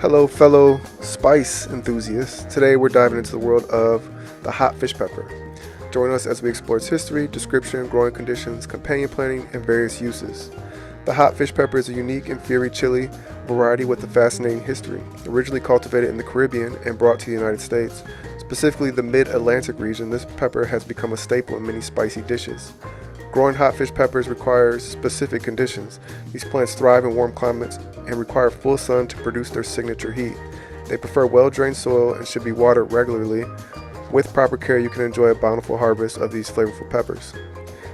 Hello, fellow spice enthusiasts. Today we're diving into the world of the hot fish pepper. Join us as we explore its history, description, growing conditions, companion planting, and various uses. The hot fish pepper is a unique and fiery chili variety with a fascinating history. Originally cultivated in the Caribbean and brought to the United States, specifically the mid-Atlantic region, this pepper has become a staple in many spicy dishes. Growing hot fish peppers requires specific conditions. These plants thrive in warm climates and require full sun to produce their signature heat. They prefer well-drained soil and should be watered regularly. With proper care, you can enjoy a bountiful harvest of these flavorful peppers.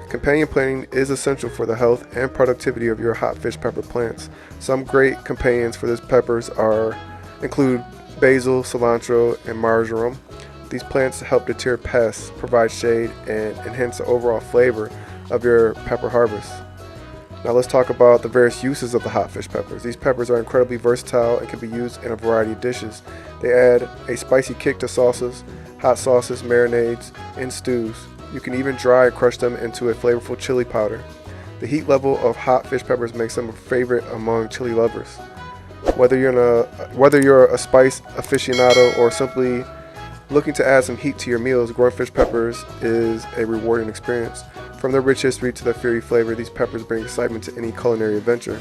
Companion planting is essential for the health and productivity of your hot fish pepper plants. Some great companions for these peppers include basil, cilantro, and marjoram. These plants help deter pests, provide shade, and enhance the overall flavor of your pepper harvest. Now let's talk about the various uses of the hot fish peppers. These peppers are incredibly versatile and can be used in a variety of dishes. They add a spicy kick to sauces, hot sauces, marinades, and stews. You can even dry or crush them into a flavorful chili powder. The heat level of hot fish peppers makes them a favorite among chili lovers. Whether you're a spice aficionado or simply looking to add some heat to your meals, growing fish peppers is a rewarding experience. From their rich history to their fiery flavor, these peppers bring excitement to any culinary adventure.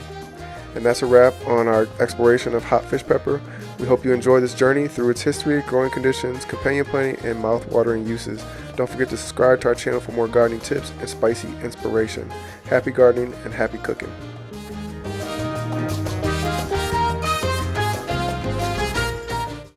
And that's a wrap on our exploration of hot fish pepper. We hope you enjoy this journey through its history, growing conditions, companion planting, and mouth-watering uses. Don't forget to subscribe to our channel for more gardening tips and spicy inspiration. Happy gardening and happy cooking.